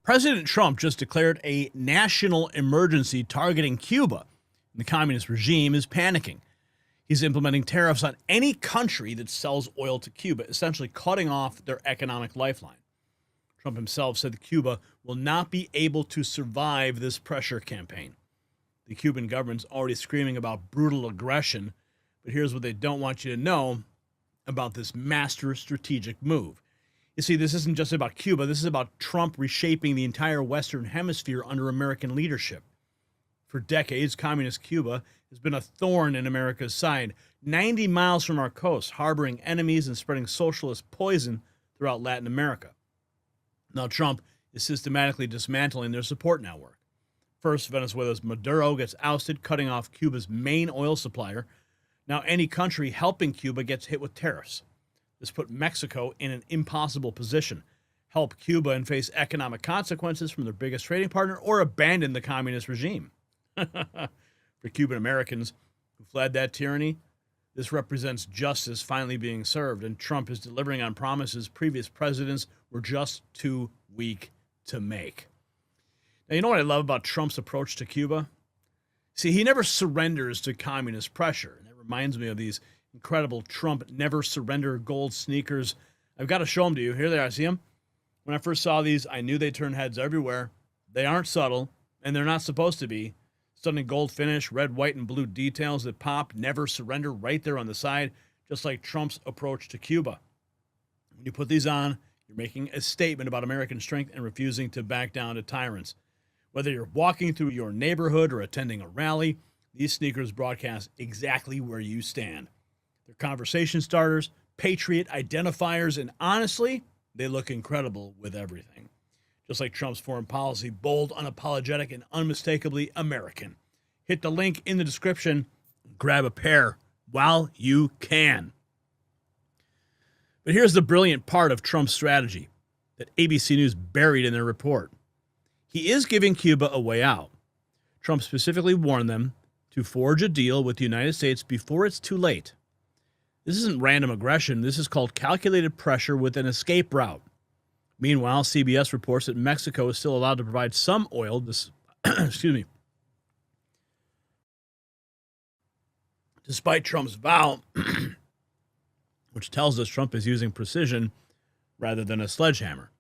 President Trump just declared a national emergency targeting Cuba. The communist regime is panicking. He's implementing tariffs on any country that sells oil to Cuba, essentially cutting off their economic lifeline. Trump himself said that Cuba will not be able to survive this pressure campaign. The Cuban government's already screaming about brutal aggression, but here's what they don't want you to know about this master strategic move. You see, this isn't just about Cuba. This is about Trump reshaping the entire Western Hemisphere under American leadership. For decades, communist Cuba has been a thorn in America's side, 90 miles from our coast, harboring enemies and spreading socialist poison throughout Latin America. Now, Trump is systematically dismantling their support network. First, Venezuela's Maduro gets ousted, cutting off Cuba's main oil supplier. Now, any country helping Cuba gets hit with tariffs. This put Mexico in an impossible position: help Cuba and face economic consequences from their biggest trading partner, or abandon the communist regime. For Cuban Americans who fled that tyranny, this represents justice finally being served, and Trump is delivering on promises previous presidents were just too weak to make. Now, you know what I love about Trump's approach to Cuba? See, he never surrenders to communist pressure. And that reminds me of these incredible Trump never surrender gold sneakers. I've got to show them to you. Here they are. See them? When I first saw these, I knew they turned heads everywhere. They aren't subtle, and they're not supposed to be. Stunning gold finish, red, white, and blue details that pop, never surrender right there on the side, just like Trump's approach to Cuba. When you put these on, you're making a statement about American strength and refusing to back down to tyrants. Whether you're walking through your neighborhood or attending a rally, these sneakers broadcast exactly where you stand. They're conversation starters, patriot identifiers, and honestly, they look incredible with everything. Just like Trump's foreign policy, bold, unapologetic, and unmistakably American. Hit the link in the description. Grab a pair while you can. But here's the brilliant part of Trump's strategy that ABC News buried in their report. He is giving Cuba a way out. Trump specifically warned them to forge a deal with the United States before it's too late. This isn't random aggression. This is called calculated pressure with an escape route. Meanwhile, CBS reports that Mexico is still allowed to provide some oil, despite Trump's vow, which tells us Trump is using precision rather than a sledgehammer.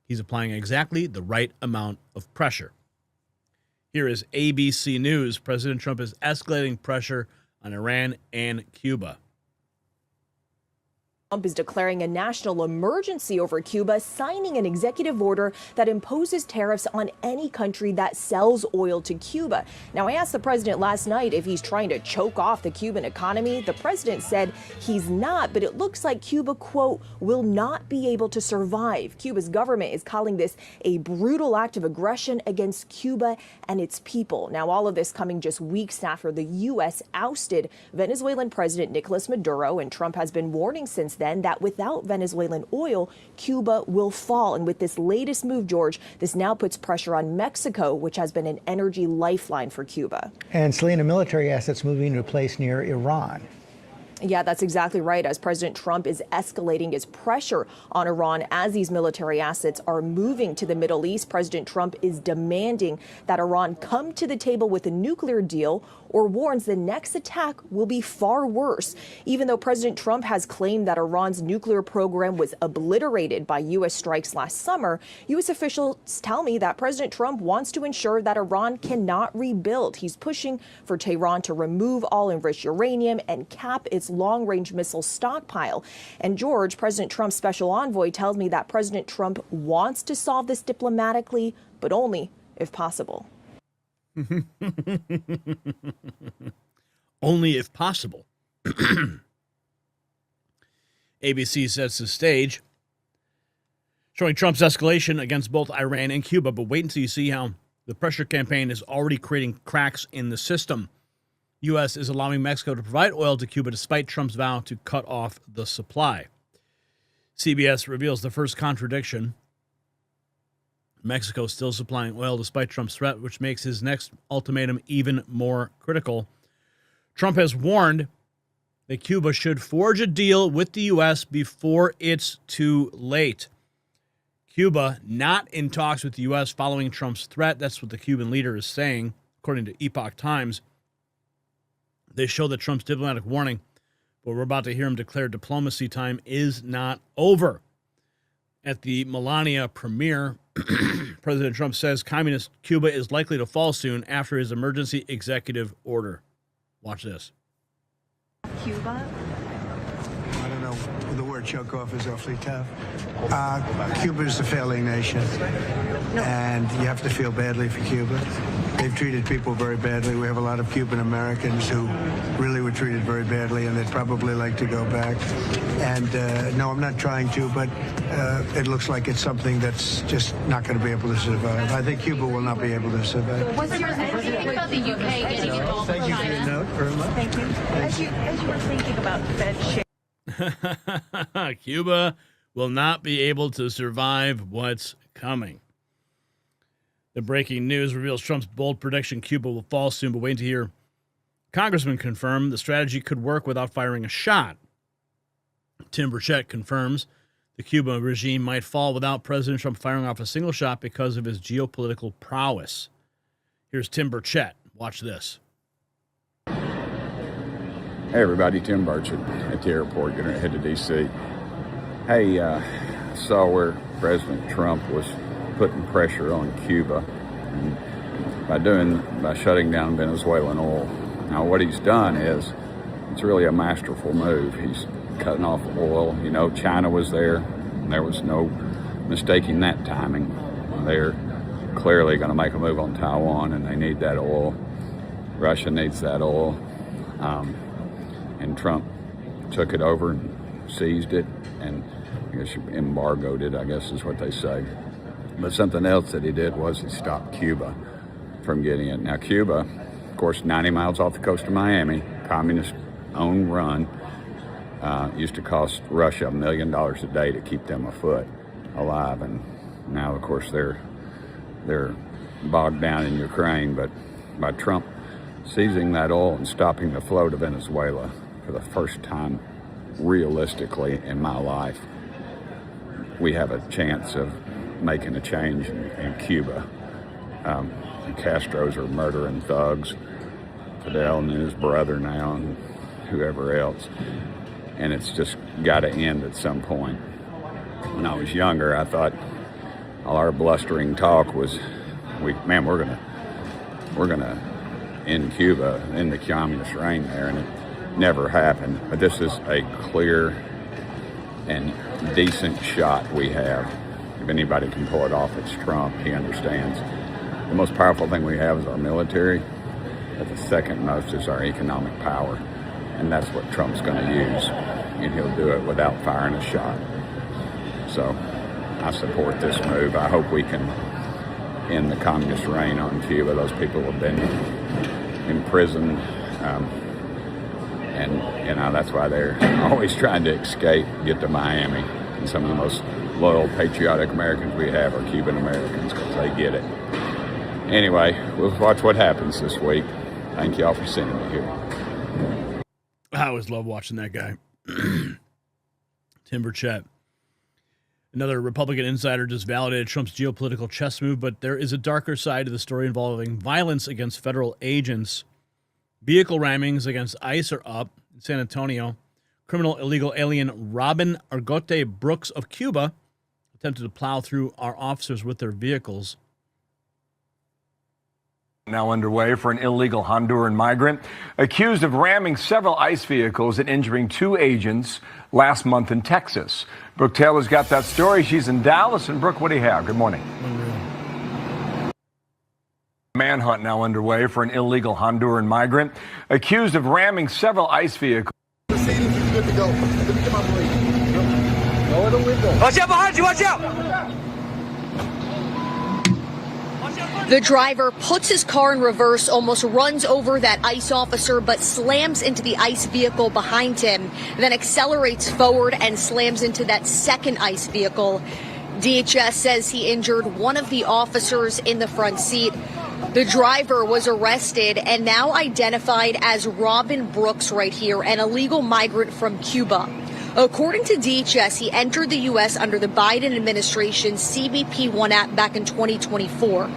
He's applying exactly the right amount of pressure. Here is ABC News. President Trump is escalating pressure on Iran and Cuba. Trump is declaring a national emergency over Cuba, signing an executive order that imposes tariffs on any country that sells oil to Cuba. Now, I asked the president last night if he's trying to choke off the Cuban economy. The president said he's not, but it looks like Cuba, quote, will not be able to survive. Cuba's government is calling this a brutal act of aggression against Cuba and its people. Now, all of this coming just weeks after the U.S. ousted Venezuelan President Nicolas Maduro, and Trump has been warning since then that without Venezuelan oil, Cuba will fall. And with this latest move, George, this now puts pressure on Mexico, which has been an energy lifeline for Cuba. And Selena, military assets moving to a place near Iran. Yeah, that's exactly right. As President Trump is escalating his pressure on Iran as these military assets are moving to the Middle East, President Trump is demanding that Iran come to the table with a nuclear deal, or warns the next attack will be far worse. Even though President Trump has claimed that Iran's nuclear program was obliterated by U.S. strikes last summer, U.S. officials tell me that President Trump wants to ensure that Iran cannot rebuild. He's pushing for Tehran to remove all enriched uranium and cap its long-range missile stockpile. And George, President Trump's special envoy, tells me that President Trump wants to solve this diplomatically, but only if possible. Only if possible. ABC sets the stage, showing Trump's escalation against both Iran and Cuba. But wait until you see how the pressure campaign is already creating cracks in the system. U.S. is allowing Mexico to provide oil to Cuba despite Trump's vow to cut off the supply. CBS reveals the first contradiction. Mexico is still supplying oil despite Trump's threat, which makes his next ultimatum even more critical. Trump has warned that Cuba should forge a deal with the U.S. before it's too late. Cuba not in talks with the U.S. following Trump's threat. That's what the Cuban leader is saying, according to Epoch Times. They show that Trump's diplomatic warning, but we're about to hear him declare diplomacy time is not over. At the Melania premiere, President Trump says communist Cuba is likely to fall soon after his emergency executive order. Watch this. Cuba? I don't know. The word choke off is awfully tough. Cuba is a failing nation, and you have to feel badly for Cuba. They've treated people very badly. We have a lot of Cuban Americans who really were treated very badly, and they'd probably like to go back. And no, I'm not trying to, but it looks like it's something that's just not going to be able to survive. I think Cuba will not be able to survive. What's your opinion about the UK getting involved with China? Thank you for your note very much. Thank you. As you were thinking about Fed share. Cuba will not be able to survive what's coming. The breaking news reveals Trump's bold prediction Cuba will fall soon, but wait to hear Congressman confirm the strategy could work without firing a shot. Tim Burchett confirms the Cuban regime might fall without President Trump firing off a single shot because of his geopolitical prowess. Here's Tim Burchett. Watch this. Hey everybody, Tim Burchett at the airport, going to head to D.C. Hey, saw where President Trump was putting pressure on Cuba by shutting down Venezuelan oil. Now what he's done is, it's really a masterful move. He's cutting off oil. You know, China was there. There was no mistaking that timing. They're clearly going to make a move on Taiwan, and they need that oil. Russia needs that oil. And Trump took it over and seized it, and I guess embargoed it, I guess is what they say. But something else that he did was he stopped Cuba from getting it. Now Cuba, of course, 90 miles off the coast of Miami, communist-owned run, used to cost Russia $1 million a day to keep them afloat, alive. And now, of course, they're bogged down in Ukraine. But by Trump seizing that oil and stopping the flow to Venezuela for the first time realistically in my life, we have a chance of making a change in Cuba. The Castros are murdering thugs, Fidel and his brother now, and whoever else. And it's just got to end at some point. When I was younger, I thought all our blustering talk was, we're gonna end Cuba, end the communist reign there, and it never happened. But this is a clear and decent shot we have. If anybody can pull it off, it's Trump. He understands. The most powerful thing we have is our military, but the second most is our economic power. And that's what Trump's going to use. And he'll do it without firing a shot. So I support this move. I hope we can end the communist reign on Cuba. Those people have been imprisoned. And you know, that's why they're always trying to escape, get to Miami. And some of the most loyal, patriotic Americans we have are Cuban Americans, because they get it. Anyway, we'll watch what happens this week. Thank y'all for sending me here. I always love watching that guy. Tim Burchett. Another Republican insider just validated Trump's geopolitical chess move, but there is a darker side to the story involving violence against federal agents. Vehicle rammings against ICE are up in San Antonio. Criminal illegal alien Robin Argote Brooks of Cuba attempted to plow through our officers with their vehicles. Now underway for an illegal Honduran migrant accused of ramming several ICE vehicles and injuring 2 agents last month in Texas. Brooke Taylor's got that story. She's in Dallas. And Brooke, what do you have? Good morning. Manhunt now underway for an illegal Honduran migrant accused of ramming several ICE vehicles. Good to go. Let me get my brake. Lower the window. Watch out behind you! Watch out! The driver puts his car in reverse, almost runs over that ICE officer, but slams into the ICE vehicle behind him, then accelerates forward and slams into that second ICE vehicle. DHS says he injured one of the officers in the front seat. The driver was arrested and now identified as Robin Brooks right here, an illegal migrant from Cuba. According to DHS, he entered the U.S. under the Biden administration's CBP-1 act back in 2024.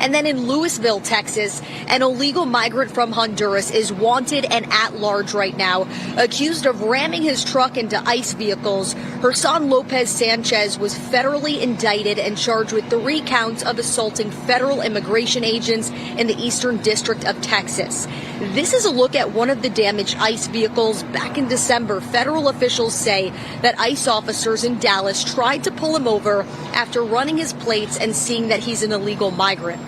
And then in Louisville, Texas, an illegal migrant from Honduras is wanted and at large right now, accused of ramming his truck into ICE vehicles. Hersan Lopez Sanchez was federally indicted and charged with 3 counts of assaulting federal immigration agents in the Eastern District of Texas. This is a look at one of the damaged ICE vehicles. Back in December, federal officials say that ICE officers in Dallas tried to pull him over after running his plates and seeing that he's an illegal migrant.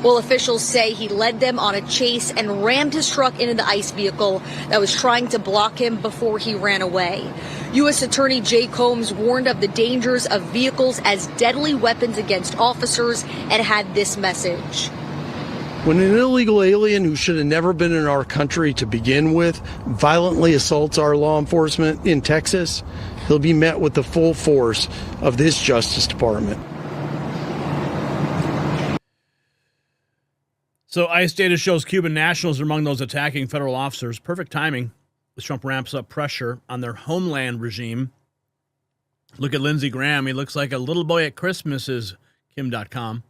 Well, officials say he led them on a chase and rammed his truck into the ICE vehicle that was trying to block him before he ran away. U.S. Attorney Jay Combs warned of the dangers of vehicles as deadly weapons against officers and had this message. When an illegal alien who should have never been in our country to begin with violently assaults our law enforcement in Texas, he'll be met with the full force of this Justice Department. So ICE data shows Cuban nationals are among those attacking federal officers. Perfect timing as Trump ramps up pressure on their homeland regime. Look at Lindsey Graham. He looks like a little boy at Christmas, says Kim.com.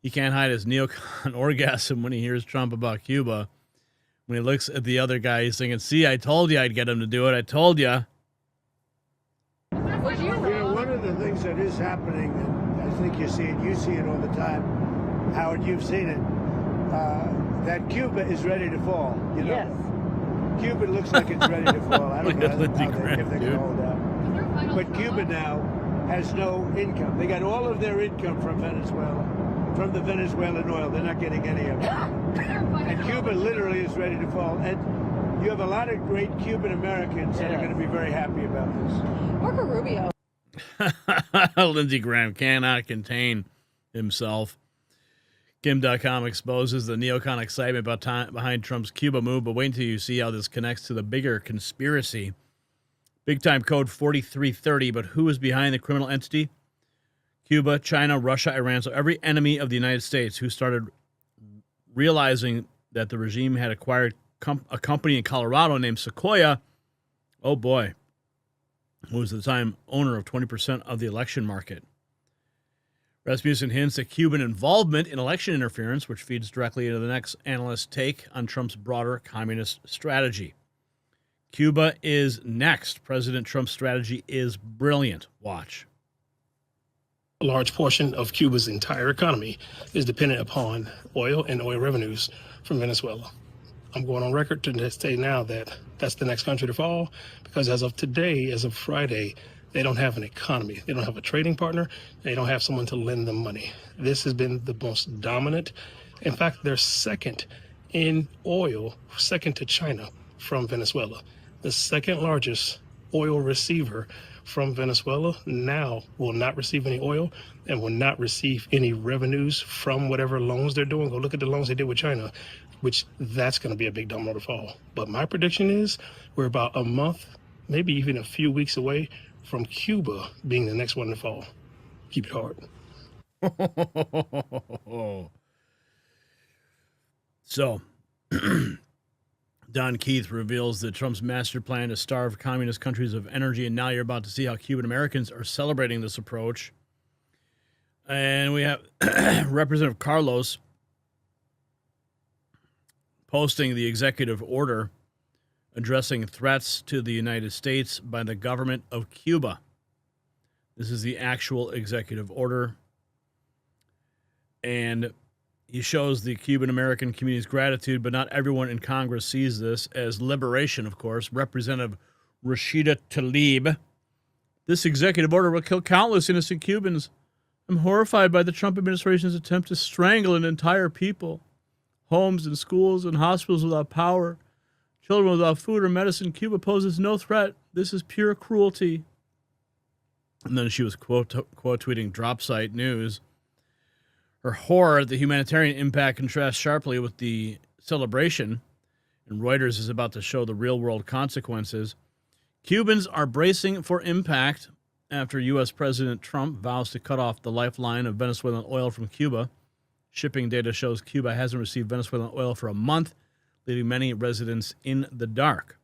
He can't hide his neocon orgasm when he hears Trump about Cuba. When he looks at the other guy, he's thinking, see, I told you I'd get him to do it. I told you. You know, one of the things that is happening, and I think you see it all the time, Howard, you've seen it, that Cuba is ready to fall. You know? Yes. Cuba looks like it's ready to fall. I don't know if they can hold out. But Cuba now has no income. They got all of their income from Venezuela, from the Venezuelan oil. They're not getting any of it. And Cuba literally is ready to fall. And you have a lot of great Cuban Americans that are going to be very happy about this. Marco Rubio. Lindsey Graham cannot contain himself. Kim.com exposes the neocon excitement behind Trump's Cuba move, but wait until you see how this connects to the bigger conspiracy. Big time code 4330, but who is behind the criminal entity? Cuba, China, Russia, Iran. So every enemy of the United States who started realizing that the regime had acquired a company in Colorado named Sequoia, oh boy, who was at the time owner of 20% of the election market. Rasmussen hints at Cuban involvement in election interference, which feeds directly into the next analyst's take on Trump's broader communist strategy. Cuba is next. President Trump's strategy is brilliant. Watch. A large portion of Cuba's entire economy is dependent upon oil and oil revenues from Venezuela. I'm going on record to say now that that's the next country to fall, because as of today, as of Friday, they don't have an economy. They don't have a trading partner. They don't have someone to lend them money. This has been the most dominant. In fact, they're second in oil, second to China from Venezuela. The second largest oil receiver from Venezuela now will not receive any oil and will not receive any revenues from whatever loans they're doing. Go look at the loans they did with China, which that's going to be a big domino to fall. But my prediction is we're about a month, maybe even a few weeks away from Cuba being the next one to fall. Keep it hard. So, Don Keith reveals that Trump's master plan to starve communist countries of energy, and now you're about to see how Cuban Americans are celebrating this approach. And we have Representative Carlos posting the executive order addressing threats to the United States by the government of Cuba. This is the actual executive order. And he shows the Cuban American community's gratitude, but not everyone in Congress sees this as liberation, of course. Representative Rashida Tlaib. This executive order will kill countless innocent Cubans. I'm horrified by the Trump administration's attempt to strangle an entire people. Homes and schools and hospitals without power. Children without food or medicine. Cuba poses no threat. This is pure cruelty. And then she was quote tweeting Dropsite News. Her horror at the humanitarian impact contrasts sharply with the celebration, and Reuters is about to show the real-world consequences. Cubans are bracing for impact after U.S. President Trump vows to cut off the lifeline of Venezuelan oil from Cuba. Shipping data shows Cuba hasn't received Venezuelan oil for a month, leaving many residents in the dark.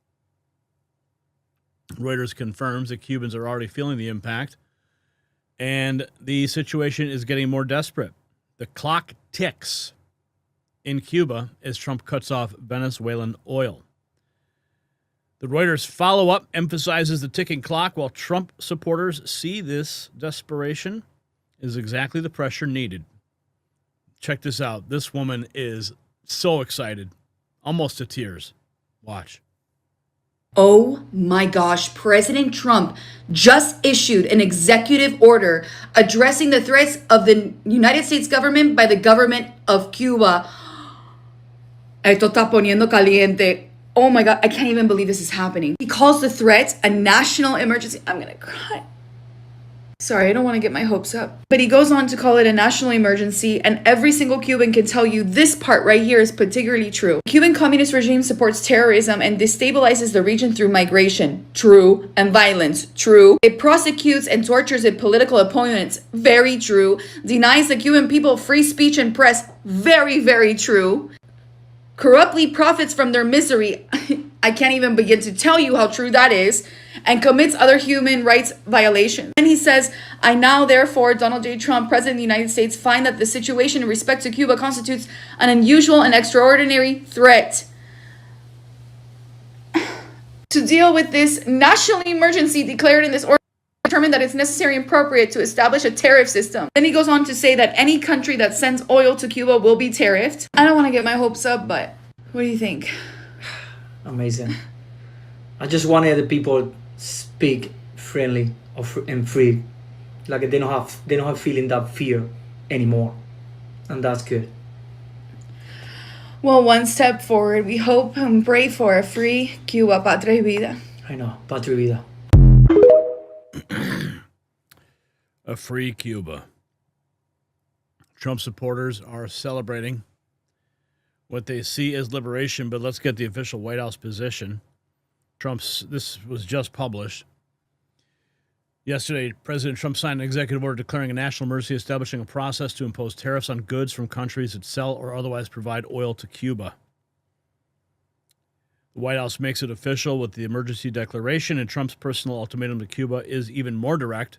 Reuters confirms that Cubans are already feeling the impact, and the situation is getting more desperate. The clock ticks in Cuba as Trump cuts off Venezuelan oil. The Reuters follow-up emphasizes the ticking clock, while Trump supporters see this desperation is exactly the pressure needed. Check this out. This woman is so excited, almost to tears. Watch. Oh my gosh, President Trump just issued an executive order addressing the threats of the United States government by the government of Cuba. Esto está poniendo caliente. Oh my God, I can't even believe this is happening. He calls the threat a national emergency. I'm gonna cry. Sorry, I don't want to get my hopes up. But he goes on to call it a national emergency, and every single Cuban can tell you this part right here is particularly true. The Cuban communist regime supports terrorism and destabilizes the region through migration. True. And violence. True. It prosecutes and tortures its political opponents. Very true. Denies the Cuban people free speech and press. Very, very true. Corruptly profits from their misery. I can't even begin to tell you how true that is. And commits other human rights violations. And he says, I now, therefore, Donald J. Trump, President of the United States, find that the situation in respect to Cuba constitutes an unusual and extraordinary threat. To deal with this national emergency declared in this order, determined that it's necessary and appropriate to establish a tariff system. Then he goes on to say that any country that sends oil to Cuba will be tariffed. I don't want to get my hopes up, but what do you think? Amazing. I just wanted the people speak friendly and free, like they don't have feeling that fear anymore, and that's good. Well, one step forward. We hope and pray for a free Cuba, patria y vida. I know, patria y vida. A free Cuba. Trump supporters are celebrating what they see as liberation, but let's get the official White House position. This was just published. Yesterday, President Trump signed an executive order declaring a national emergency, establishing a process to impose tariffs on goods from countries that sell or otherwise provide oil to Cuba. The White House makes it official with the emergency declaration, and Trump's personal ultimatum to Cuba is even more direct.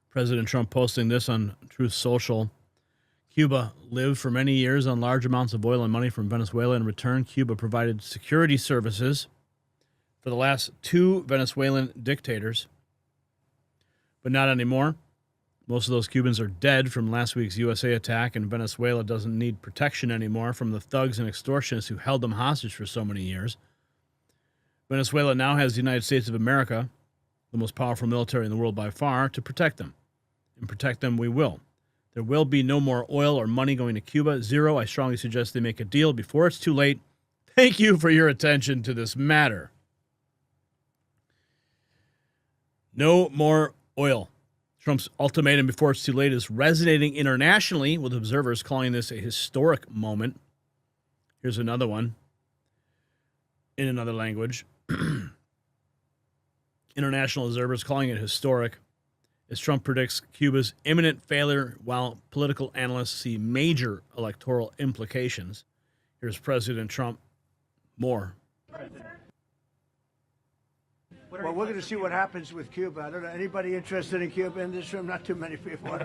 President Trump posting this on Truth Social. Cuba lived for many years on large amounts of oil and money from Venezuela. In return, Cuba provided security services for the last two Venezuelan dictators, but not anymore. Most of those Cubans are dead from last week's USA attack, and Venezuela doesn't need protection anymore from the thugs and extortionists who held them hostage for so many years. Venezuela now has the United States of America, the most powerful military in the world by far, to protect them. And protect them we will. There will be no more oil or money going to Cuba. Zero. I strongly suggest they make a deal before it's too late. Thank you for your attention to this matter. No more oil. Trump's ultimatum before it's too late is resonating internationally, with observers calling this a historic moment. Here's another one in another language. International observers calling it historic as Trump predicts Cuba's imminent failure, while political analysts see major electoral implications. Here's President Trump. More. Well, we're going to see what happens with Cuba. I don't know. Anybody interested in Cuba in this room? Not too many people.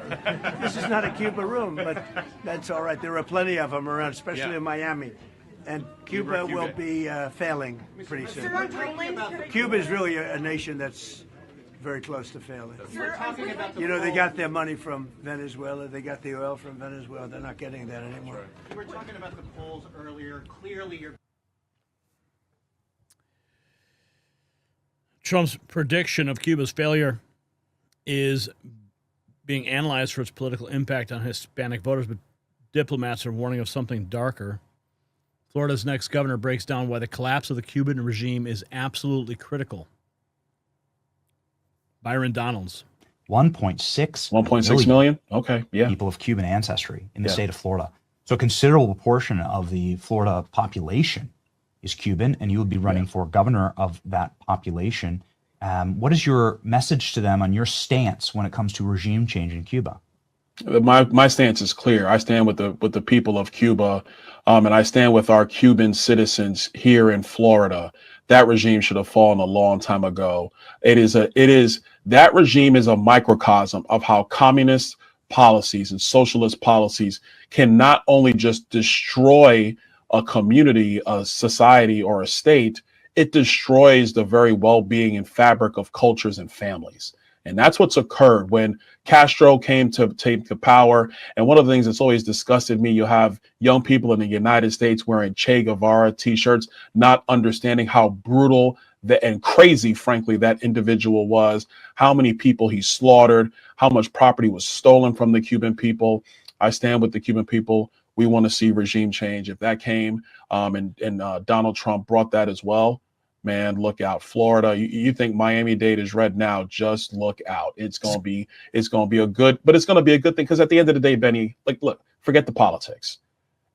This is not a Cuba room, but that's all right. There are plenty of them around, especially in Miami. And Cuba will be failing pretty soon. Cuba is really a nation that's very close to failing. You know, they got their money from Venezuela. They got the oil from Venezuela. They're not getting that anymore. We were talking about the polls earlier. Clearly, you're... Trump's prediction of Cuba's failure is being analyzed for its political impact on Hispanic voters, but diplomats are warning of something darker. Florida's next governor breaks down why the collapse of the Cuban regime is absolutely critical. Byron Donalds. 1.6 million? Okay, yeah. People of Cuban ancestry in the state of Florida. So a considerable portion of the Florida population is Cuban, and you will be running for governor of that population. What is your message to them on your stance when it comes to regime change in Cuba? My stance is clear. I stand with the people of Cuba, and I stand with our Cuban citizens here in Florida, that regime should have fallen a long time ago. That regime is a microcosm of how communist policies and socialist policies can not only just destroy a community, a society, or a state, it destroys the very well-being and fabric of cultures and families. And that's what's occurred when Castro came to take the power. And one of the things that's always disgusted me, you have young people in the United States wearing Che Guevara t-shirts, not understanding how brutal and crazy, frankly, that individual was, how many people he slaughtered, how much property was stolen from the Cuban people. I stand with the Cuban people. We want to see regime change. If that came and Donald Trump brought that as well, man, look out. Florida, you think Miami-Dade is red now, just look out. It's going to be a good thing, because at the end of the day, Benny, like, look, forget the politics.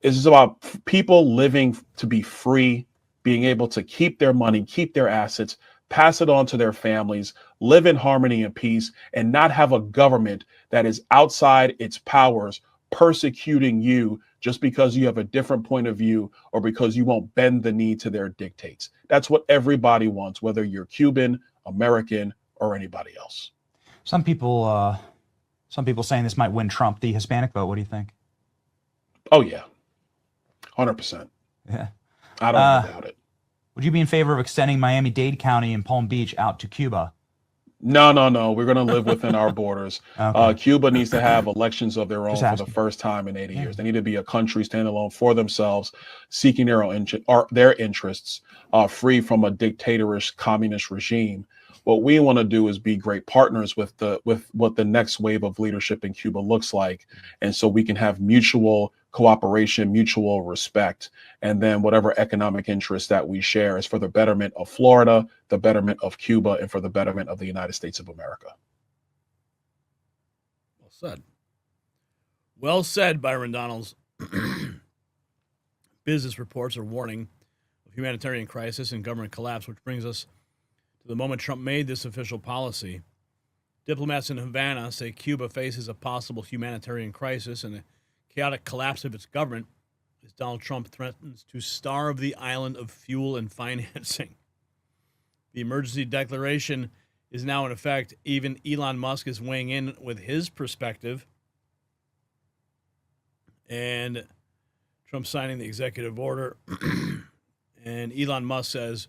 This is about people living to be free, being able to keep their money, keep their assets, pass it on to their families, live in harmony and peace, and not have a government that is outside its powers persecuting you just because you have a different point of view or because you won't bend the knee to their dictates. That's what everybody wants, whether you're Cuban, American, or anybody else. Some people saying this might win Trump the Hispanic vote. What do you think? Oh yeah, 100%. Yeah, I don't doubt it. Would you be in favor of extending Miami-Dade County and Palm Beach out to Cuba? No. We're going to live within our borders. Okay. Cuba needs to have elections of their own for the first time in 80 years. They need to be a country standalone for themselves, seeking their own their interests, free from a dictatorial communist regime. What we want to do is be great partners with what the next wave of leadership in Cuba looks like, and so we can have mutual cooperation, mutual respect, and then whatever economic interests that we share is for the betterment of Florida, the betterment of Cuba, and for the betterment of the United States of America. Well said. Well said, Byron Donalds. Business reports are warning of humanitarian crisis and government collapse, which brings us to the moment Trump made this official policy. Diplomats in Havana say Cuba faces a possible humanitarian crisis and a chaotic collapse of its government as Donald Trump threatens to starve the island of fuel and financing. The emergency declaration is now in effect. Even Elon Musk is weighing in with his perspective. And Trump signing the executive order. And Elon Musk says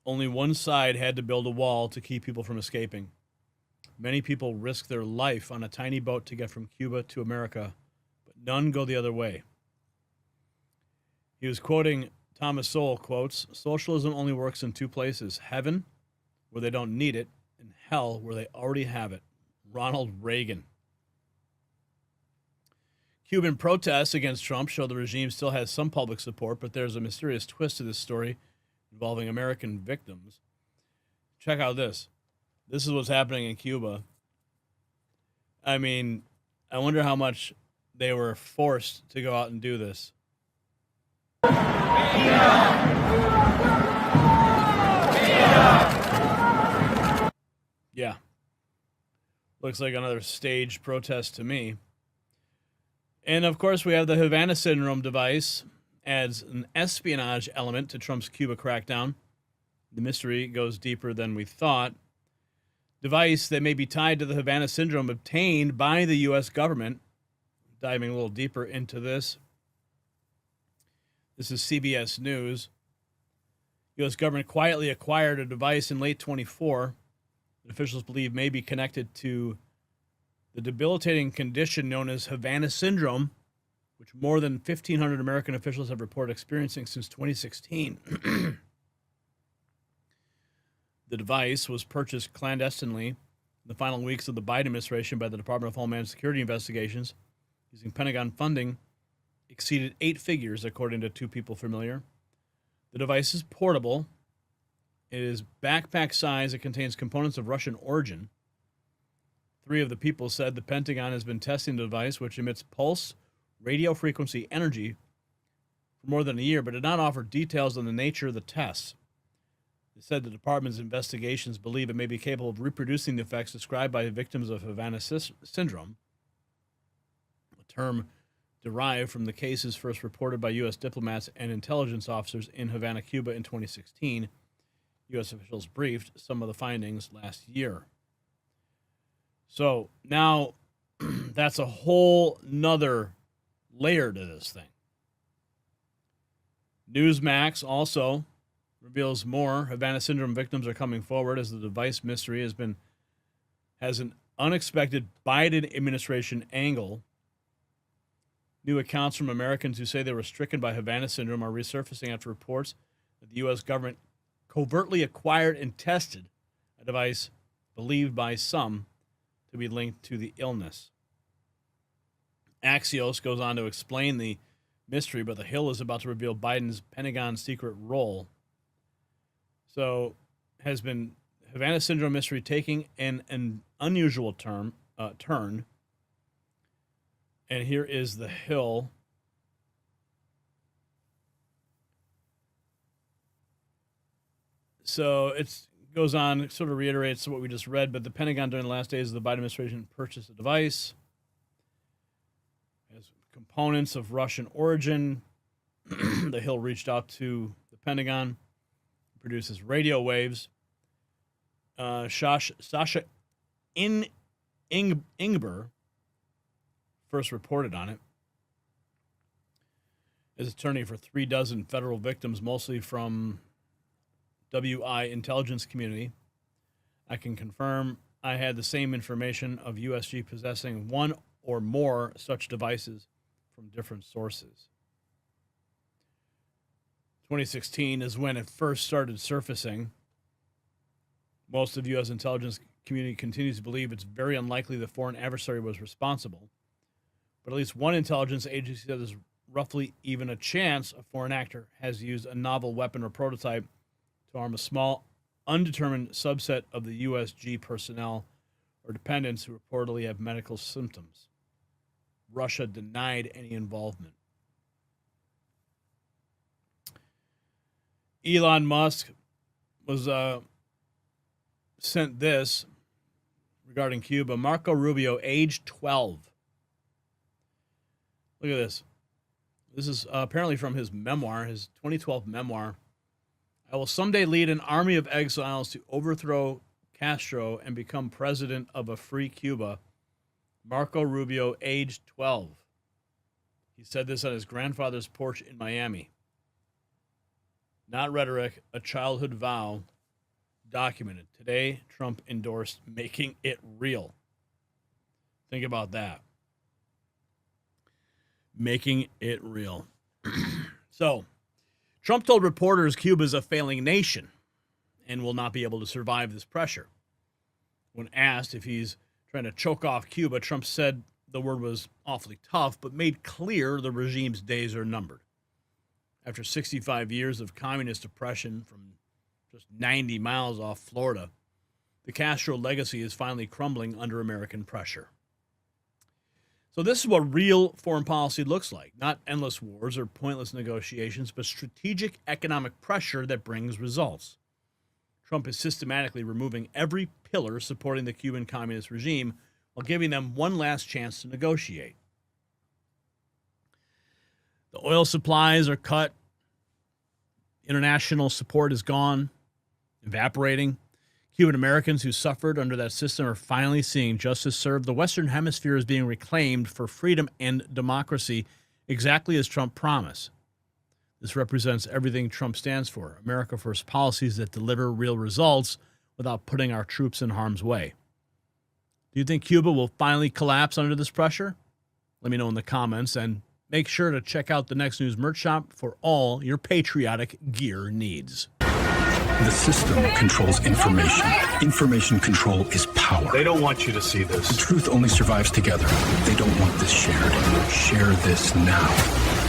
only one side had to build a wall to keep people from escaping. Many people risk their life on a tiny boat to get from Cuba to America, but none go the other way. He was quoting Thomas Sowell, quotes, "Socialism only works in two places, heaven, where they don't need it, and hell, where they already have it." Ronald Reagan. Cuban protests against Trump show the regime still has some public support, but there's a mysterious twist to this story involving American victims. Check out this. This is what's happening in Cuba. I mean, I wonder how much they were forced to go out and do this. Yeah. Looks like another staged protest to me. And of course, we have the Havana syndrome device, adds an espionage element to Trump's Cuba crackdown. The mystery goes deeper than we thought. Device that may be tied to the Havana syndrome obtained by the U.S. government. Diving a little deeper into this. This is CBS News. U.S. government quietly acquired a device in late 24 that officials believe may be connected to the debilitating condition known as Havana syndrome, which more than 1,500 American officials have reported experiencing since 2016. The device was purchased clandestinely in the final weeks of the Biden administration by the Department of Homeland Security investigations using Pentagon funding exceeded 8 figures, according to two people familiar. The device is portable. It is backpack size. It contains components of Russian origin. 3 of the people said the Pentagon has been testing the device, which emits pulse radio frequency energy, for more than a year, but did not offer details on the nature of the tests. They said the department's investigations believe it may be capable of reproducing the effects described by victims of Havana syndrome, a term derived from the cases first reported by U.S. diplomats and intelligence officers in Havana, Cuba in 2016. U.S. officials briefed some of the findings last year. So now that's a whole nother layer to this thing. Newsmax also reveals more. Havana syndrome victims are coming forward as the device mystery has an unexpected Biden administration angle. New accounts from Americans who say they were stricken by Havana syndrome are resurfacing after reports that the U.S. government covertly acquired and tested a device believed by some to be linked to the illness. Axios goes on to explain the mystery, but the Hill is about to reveal Biden's Pentagon secret role. So has been Havana syndrome mystery taking an unusual turn. And here is the Hill. So it goes on, sort of reiterates what we just read, but the Pentagon during the last days of the Biden administration purchased a device. It has components of Russian origin. The Hill reached out to the Pentagon. It produces radio waves. Sasha Ingber first reported on it. As attorney for 36 federal victims, mostly from WI intelligence community, I can confirm I had the same information of USG possessing one or more such devices from different sources. 2016 is when it first started surfacing. Most of U.S. intelligence community continues to believe it's very unlikely the foreign adversary was responsible. But at least one intelligence agency says there's roughly even a chance a foreign actor has used a novel weapon or prototype to arm a small, undetermined subset of the USG personnel or dependents who reportedly have medical symptoms. Russia denied any involvement. Elon Musk was sent this regarding Cuba. Marco Rubio, age 12. Look at this. This is apparently from his memoir, his 2012 memoir. I will someday lead an army of exiles to overthrow Castro and become president of a free Cuba. Marco Rubio, age 12. He said this on his grandfather's porch in Miami. Not rhetoric, a childhood vow. Documented. Today, Trump endorsed making it real. Think about that. Making it real. So, Trump told reporters Cuba is a failing nation and will not be able to survive this pressure. When asked if he's trying to choke off Cuba, Trump said the word was awfully tough, but made clear the regime's days are numbered. After 65 years of communist oppression from just 90 miles off Florida, the Castro legacy is finally crumbling under American pressure. So this is what real foreign policy looks like. Not endless wars or pointless negotiations, but strategic economic pressure that brings results. Trump is systematically removing every pillar supporting the Cuban communist regime while giving them one last chance to negotiate. The oil supplies are cut. International support is gone, evaporating. Cuban Americans who suffered under that system are finally seeing justice served. The Western Hemisphere is being reclaimed for freedom and democracy, exactly as Trump promised. This represents everything Trump stands for, America First policies that deliver real results without putting our troops in harm's way. Do you think Cuba will finally collapse under this pressure? Let me know in the comments, and make sure to check out the Next News merch shop for all your patriotic gear needs. The system controls information. Information control is power. They don't want you to see this. The truth only survives together. They don't want this shared. Share this now.